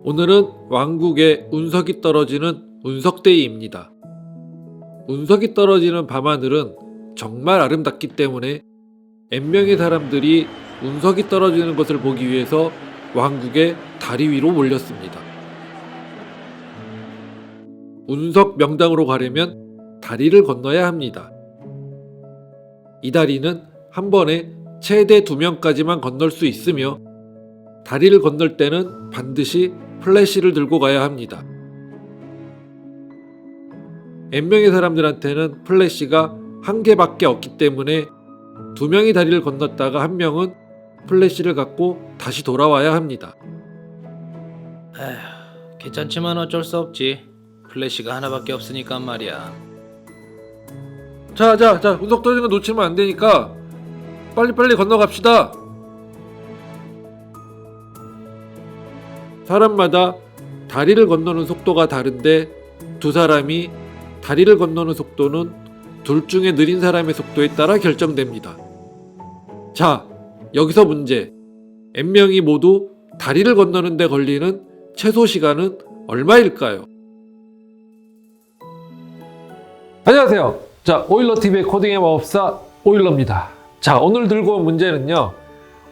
오늘은 왕국에 운석이 떨어지는 운석데이입니다. 운석이 떨어지는 밤하늘은 정말 아름답기 때문에 N명의 사람들이 운석이 떨어지는 것을 보기 위해서 왕국의 다리 위로 몰렸습니다. 운석 명당으로 가려면 다리를 건너야 합니다. 이 다리는 한 번에 최대 2명까지만 건널 수 있으며 다리를 건널 때는 반드시 플래시를 들고 가야 합니다. N명의 사람들한테는 플래시가 1개밖에 없기 때문에 2명이 다리를 건넜다가 1명은 플래시를 갖고 다시 돌아와야 합니다. 에휴, 귀찮지만 어쩔 수 없지. 플래시가 하나밖에 없으니까 말이야. 자, 운석 떨어지는 거 놓치면 안 되니까 빨리빨리 건너갑시다. 사람마다 다리를 건너는 속도가 다른데 두 사람이 다리를 건너는 속도는 둘 중에 느린 사람의 속도에 따라 결정됩니다. 자, 여기서 문제. N명이 모두 다리를 건너는 데 걸리는 최소 시간은 얼마일까요? 안녕하세요. 자, 오일러TV의 코딩의 마법사 오일러입니다. 자, 오늘 들고 온 문제는요.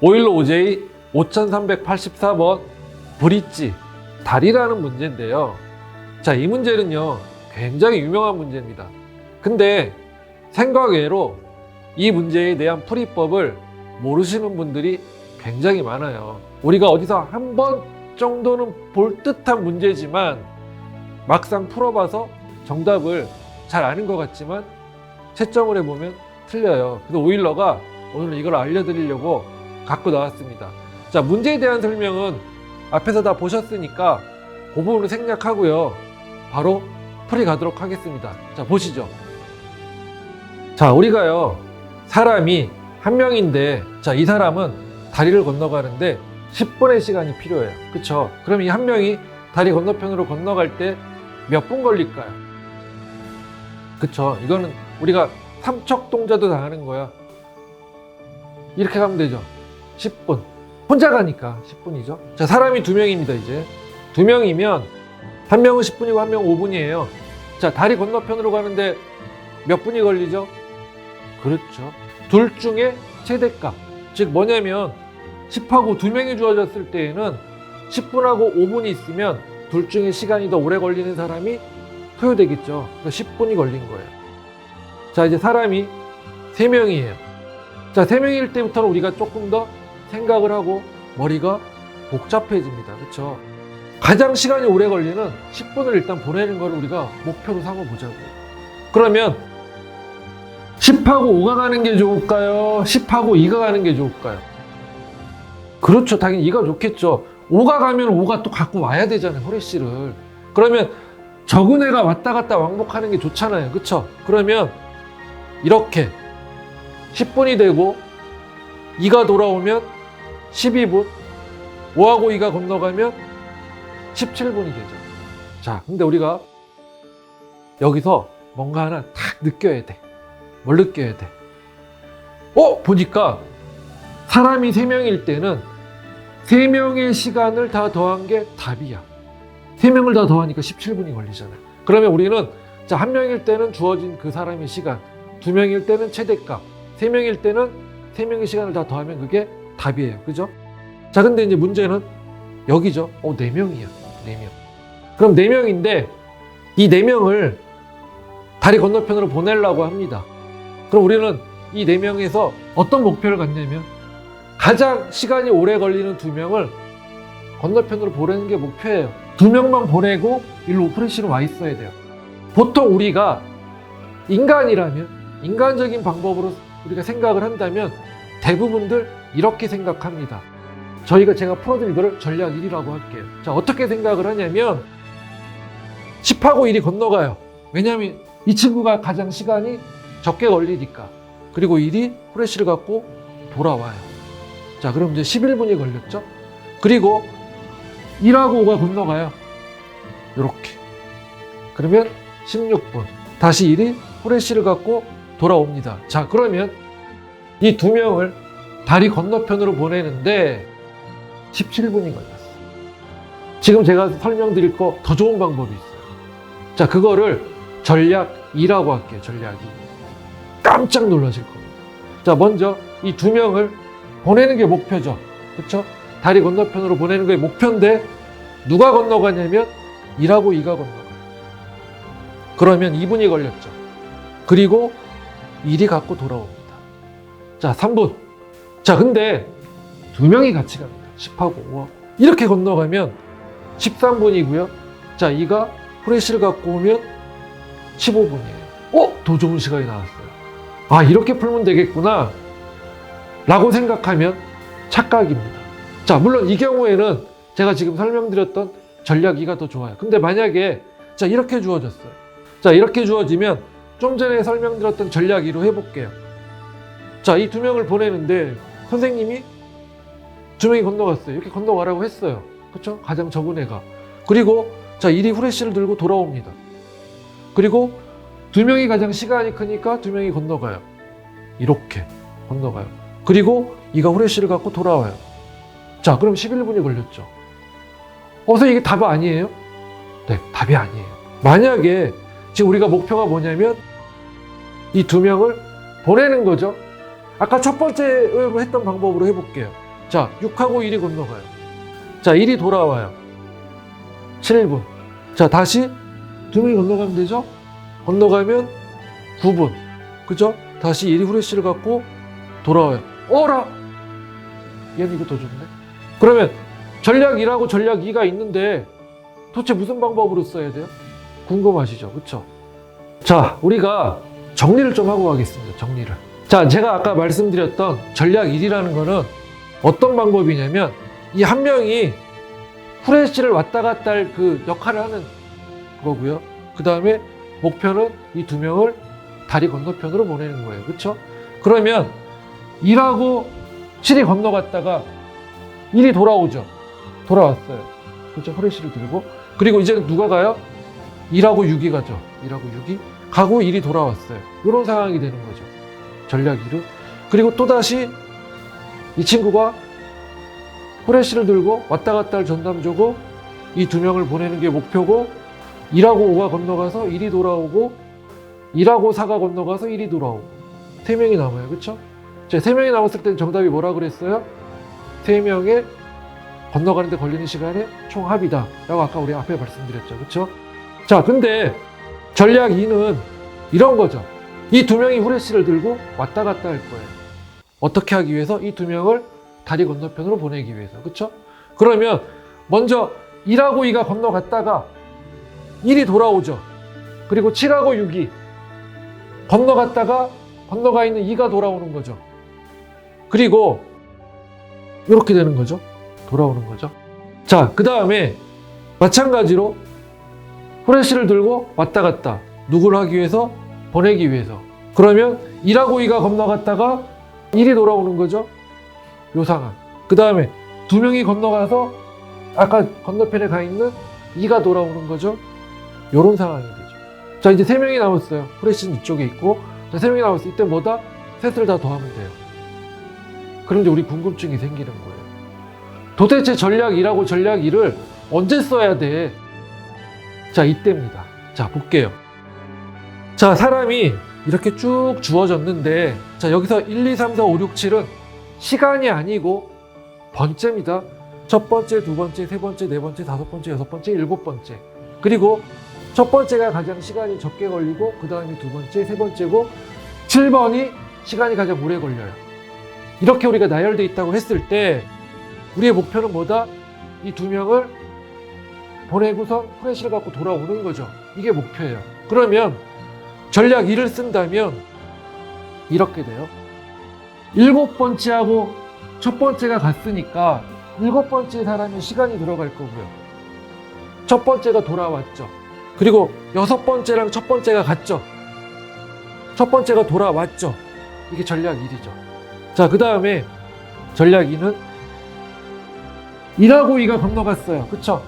오일러 OJ 5384번 브릿지, 다리라는 문제인데요. 자, 이 문제는요. 굉장히 유명한 문제입니다. 근데 생각 외로 이 문제에 대한 풀이법을 모르시는 분들이 굉장히 많아요. 우리가 어디서 한 번 정도는 볼 듯한 문제지만 막상 풀어봐서 정답을 잘 아는 것 같지만 채점을 해보면 틀려요. 그래서 오일러가 오늘 이걸 알려드리려고 갖고 나왔습니다. 자, 문제에 대한 설명은 앞에서 다 보셨으니까 그 부분을 생략하고요. 바로 풀이 가도록 하겠습니다. 자, 보시죠. 자, 우리가요, 사람이 한 명인데, 자, 이 사람은 다리를 건너가는데 10분의 시간이 필요해요. 그쵸? 그럼 이 한 명이 다리 건너편으로 건너갈 때 몇 분 걸릴까요? 그쵸? 이거는 우리가 삼척동자도 다 하는 거야. 이렇게 가면 되죠. 10분. 혼자 가니까 10분이죠. 자, 사람이 2명입니다, 이제. 2명이면 한 명은 10분이고 한 명은 5분이에요. 자, 다리 건너편으로 가는데 몇 분이 걸리죠? 그렇죠. 둘 중에 최대값. 즉 뭐냐면 10하고 2명이 주어졌을 때에는 10분하고 5분이 있으면 둘 중에 시간이 더 오래 걸리는 사람이 소요되겠죠. 그래서 10분이 걸린 거예요. 자, 이제 사람이 3명이에요. 자, 3명일 때부터는 우리가 조금 더 생각을 하고 머리가 복잡해집니다. 그렇죠? 가장 시간이 오래 걸리는 10분을 일단 보내는 걸 우리가 목표로 삼아보자고요. 그러면 10하고 5가 가는 게 좋을까요? 10하고 2가 가는 게 좋을까요? 그렇죠. 당연히 2가 좋겠죠. 5가 가면 5가 또 갖고 와야 되잖아요. 후레쉬를. 그러면 적은 애가 왔다 갔다 왕복하는 게 좋잖아요. 그렇죠? 그러면 이렇게 10분이 되고 2가 돌아오면 12분, 5하고 2가 건너가면 17분이 되죠. 자, 근데 우리가 여기서 뭔가 하나 탁 느껴야 돼. 뭘 느껴야 돼? 보니까 사람이 3명일 때는 3명의 시간을 다 더한 게 답이야. 3명을 다 더하니까 17분이 걸리잖아요. 그러면 우리는 자, 1명일 때는 주어진 그 사람의 시간, 2명일 때는 최대값, 3명일 때는 3명의 시간을 다 더하면 그게 답이에요. 그죠? 자, 근데 이제 문제는 여기죠. 4명이야. 4명. 그럼 4명인데 이 4명을 다리 건너편으로 보내려고 합니다. 그럼 우리는 이 4명에서 어떤 목표를 갖냐면 가장 시간이 오래 걸리는 2명을 건너편으로 보내는 게 목표예요. 2명만 보내고 일로 프레시로 와 있어야 돼요. 보통 우리가 인간이라면 인간적인 방법으로 우리가 생각을 한다면 대부분들 이렇게 생각합니다. 제가 풀어드린 이거를 전략 1이라고 할게요. 자, 어떻게 생각을 하냐면 10하고 1이 건너가요. 왜냐하면 이 친구가 가장 시간이 적게 걸리니까. 그리고 1이 후레쉬를 갖고 돌아와요. 자, 그럼 이제 11분이 걸렸죠? 그리고 1하고 5가 건너가요. 이렇게. 그러면 16분. 다시 1이 후레쉬를 갖고 돌아옵니다. 자, 그러면 이 2명을 다리 건너편으로 보내는데 17분이 걸렸어. 지금 제가 설명드릴 거 더 좋은 방법이 있어요. 자, 그거를 전략 2라고 할게요. 전략 2. 깜짝 놀라실 겁니다. 자, 먼저 이 두 명을 보내는 게 목표죠. 그렇죠? 다리 건너편으로 보내는 게 목표인데 누가 건너가냐면 1하고 2가 건너가요. 그러면 2분이 걸렸죠. 그리고 1이 갖고 돌아옵니다. 자, 3분. 자, 근데 두 명이 같이 갑니다. 10하고 5하고. 이렇게 건너가면 13분이고요. 자, 2가 후레쉬를 갖고 오면 15분이에요. 더 좋은 시간이 나왔어요. 아, 이렇게 풀면 되겠구나 라고 생각하면 착각입니다. 자, 물론 이 경우에는 제가 지금 설명드렸던 전략 2가 더 좋아요. 근데 만약에 자, 이렇게 주어졌어요. 자, 이렇게 주어지면 좀 전에 설명드렸던 전략 2로 해볼게요. 자, 이 두 명을 보내는데 선생님이 두 명이 건너갔어요. 이렇게 건너가라고 했어요. 그렇죠? 가장 적은 애가. 그리고 자, 1이 후레쉬를 들고 돌아옵니다. 그리고 두 명이 가장 시간이 크니까 두 명이 건너가요. 이렇게 건너가요. 그리고 2가 후레쉬를 갖고 돌아와요. 자, 그럼 11분이 걸렸죠. 선생님, 이게 답이 아니에요? 네, 답이 아니에요. 만약에 지금 우리가 목표가 뭐냐면 이 두 명을 보내는 거죠. 아까 첫 번째로 했던 방법으로 해볼게요. 자, 6하고 1이 건너가요. 자, 1이 돌아와요. 7분. 자, 다시 두 명이 건너가면 되죠? 건너가면 9분. 그죠? 다시 1이 후레쉬를 갖고 돌아와요. 어라! 얘는 이거 더 좋네. 그러면 전략 1하고 전략 2가 있는데 도대체 무슨 방법으로 써야 돼요? 궁금하시죠? 그쵸? 자, 우리가 정리를 좀 하고 가겠습니다. 정리를. 자, 제가 아까 말씀드렸던 전략 1이라는 거는 어떤 방법이냐면 이 한 명이 후레쉬를 왔다 갔다 할 그 역할을 하는 거고요. 그 다음에 목표는 이 두 명을 다리 건너편으로 보내는 거예요. 그쵸? 그러면 1하고 7이 건너갔다가 1이 돌아오죠. 돌아왔어요. 그쵸? 후레쉬를 들고. 그리고 이제 누가 가요? 1하고 6이 가죠. 1하고 6이 가고 1이 돌아왔어요. 이런 상황이 되는 거죠. 전략 1은. 그리고 또다시 이 친구가 후레쉬를 들고 왔다 갔다 할 전담조고 이 두 명을 보내는 게 목표고 1하고 5가 건너가서 1이 돌아오고 1하고 4가 건너가서 1이 돌아오고 3명이 남아요. 그쵸? 자, 3명이 남았을 때는 정답이 뭐라 그랬어요? 3명의 건너가는데 걸리는 시간의 총합이다 라고 아까 우리 앞에 말씀드렸죠. 그쵸? 자, 근데 전략 2는 이런 거죠. 이 두 명이 후레쉬를 들고 왔다 갔다 할 거예요. 어떻게 하기 위해서? 이 두 명을 다리 건너편으로 보내기 위해서. 그쵸? 그러면 먼저 1하고 2가 건너갔다가 1이 돌아오죠. 그리고 7하고 6이 건너갔다가 건너가 있는 2가 돌아오는 거죠. 그리고 이렇게 되는 거죠. 돌아오는 거죠. 자, 그 다음에 마찬가지로 후레쉬를 들고 왔다 갔다. 누구를 하기 위해서? 보내기 위해서. 그러면 1하고 2가 건너갔다가 1이 돌아오는 거죠. 요 상황. 그 다음에 두 명이 건너가서 아까 건너편에 가 있는 2가 돌아오는 거죠. 요런 상황이 되죠. 자, 이제 3명이 남았어요. 후레쉬는 이쪽에 있고. 자, 3명이 남았어요. 이때 뭐다? 셋을 다 더하면 돼요. 그런데 우리 궁금증이 생기는 거예요. 도대체 전략 1하고 전략 2를 언제 써야 돼? 자, 이때입니다. 자, 볼게요. 자, 사람이 이렇게 쭉 주어졌는데, 자, 여기서 1, 2, 3, 4, 5, 6, 7은 시간이 아니고 번째입니다. 첫 번째, 두 번째, 세 번째, 네 번째, 다섯 번째, 여섯 번째, 일곱 번째. 그리고 첫 번째가 가장 시간이 적게 걸리고, 그 다음이 두 번째, 세 번째고, 7번이 시간이 가장 오래 걸려요. 이렇게 우리가 나열되어 있다고 했을 때, 우리의 목표는 뭐다? 이 두 명을 보내고서 후레쉬를 갖고 돌아오는 거죠. 이게 목표예요. 그러면 전략 2를 쓴다면 이렇게 돼요. 7번째하고 첫 번째가 같으니까 7번째 사람이 시간이 들어갈 거고요. 첫 번째가 돌아왔죠. 그리고 6번째랑 첫 번째가 같죠. 첫 번째가 돌아왔죠. 이게 전략 1이죠. 자, 그 다음에 전략 2는 1하고 2가 건너갔어요. 그쵸?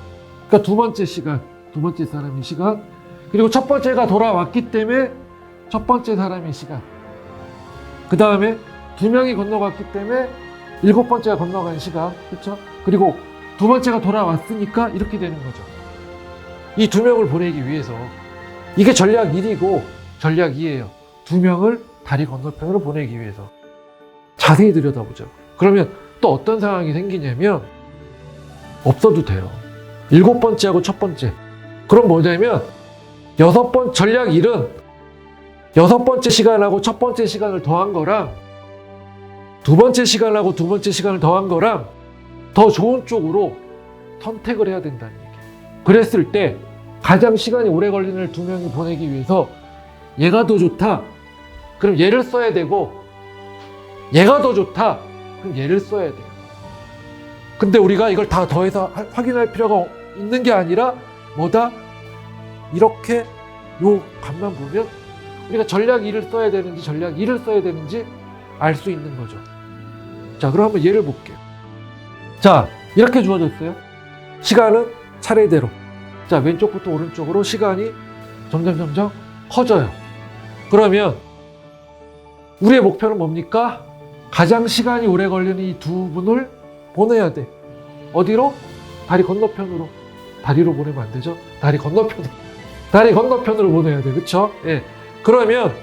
그러니까 두 번째 시간, 두 번째 사람의 시간. 그리고 첫 번째가 돌아왔기 때문에 첫 번째 사람의 시간. 그 다음에 두 명이 건너갔기 때문에 7번째가 건너간 시간. 그쵸? 그리고 두 번째가 돌아왔으니까 이렇게 되는 거죠. 이 두 명을 보내기 위해서 이게 전략 1이고 전략 2예요. 두 명을 다리 건너편으로 보내기 위해서. 자세히 들여다보죠. 그러면 또 어떤 상황이 생기냐면 없어도 돼요. 7번째하고 첫 번째. 그럼 뭐냐면 전략 1은 6번째 시간하고 첫 번째 시간을 더한 거랑 두 번째 시간하고 두 번째 시간을 더한 거랑 더 좋은 쪽으로 선택을 해야 된다는 얘기예요. 그랬을 때 가장 시간이 오래 걸리는 두 명이 보내기 위해서 얘가 더 좋다. 그럼 얘를 써야 되고 얘가 더 좋다. 그럼 얘를 써야 돼요. 근데 우리가 이걸 다 더해서 확인할 필요가 있는 게 아니라 뭐다? 이렇게 요 값만 보면 우리가 전략 1을 써야 되는지 전략 2를 써야 되는지 알 수 있는 거죠. 자, 그럼 한번 예를 볼게요. 자, 이렇게 주어졌어요. 시간은 차례대로. 자, 왼쪽부터 오른쪽으로 시간이 점점 커져요. 그러면 우리의 목표는 뭡니까? 가장 시간이 오래 걸리는 이 두 분을 보내야 돼. 어디로? 다리 건너편으로. 다리로 보내면 안 되죠? 다리 건너편으로 보내야 돼. 그쵸? 예. 그러면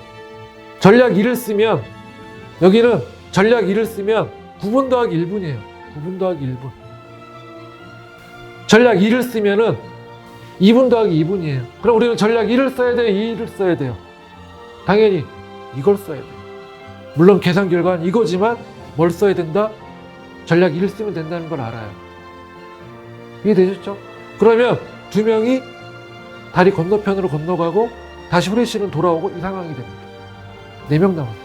전략 2를 쓰면 여기는 전략 2를 쓰면 9분 더하기 1분이에요. 9분 더하기 1분. 전략 2를 쓰면은 2분 더하기 2분이에요. 그럼 우리는 전략 1을 써야 돼요? 2를 써야 돼요? 당연히 이걸 써야 돼요. 물론 계산 결과는 이거지만 뭘 써야 된다? 전략 2를 쓰면 된다는 걸 알아요. 이해되셨죠? 그러면 두 명이 다리 건너편으로 건너가고 다시 후레쉬는 돌아오고 이 상황이 됩니다. 4명 남았어요.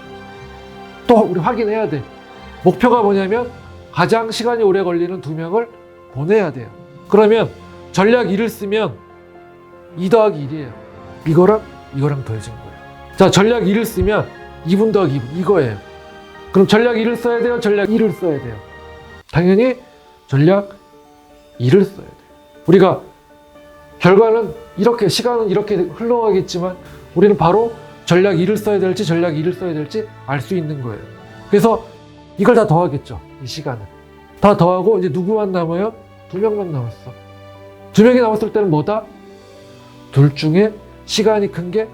또 우리 확인해야 돼. 목표가 뭐냐면 가장 시간이 오래 걸리는 두 명을 보내야 돼요. 그러면 전략 2를 쓰면 2 더하기 1이에요. 이거랑 더해진 거예요. 자, 전략 2를 쓰면 2분 더하기 2분 이거예요. 그럼 전략 2를 써야 돼요? 전략 2를 써야 돼요? 당연히 전략 2를 써야 돼요. 우리가 결과는 이렇게 시간은 이렇게 흘러가겠지만 우리는 바로 전략 2를 써야 될지 전략 2를 써야 될지 알 수 있는 거예요. 그래서 이걸 다 더하겠죠. 이 시간은. 다 더하고 이제 누구만 남아요? 2명만 남았어. 2명이 남았을 때는 뭐다? 둘 중에 시간이 큰 게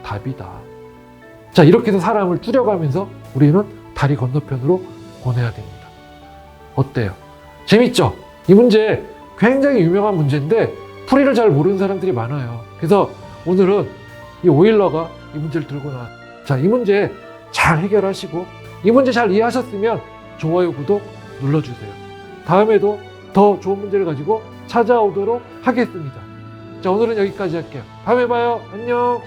답이다. 자, 이렇게 해서 사람을 줄여가면서 우리는 다리 건너편으로 보내야 됩니다. 어때요? 재밌죠? 이 문제 굉장히 유명한 문제인데 풀이를 잘 모르는 사람들이 많아요. 그래서 오늘은 이 오일러가 이 문제를 들고 나왔어요. 자, 이 문제 잘 해결하시고 이 문제 잘 이해하셨으면 좋아요, 구독 눌러주세요. 다음에도 더 좋은 문제를 가지고 찾아오도록 하겠습니다. 자, 오늘은 여기까지 할게요. 다음에 봐요. 안녕.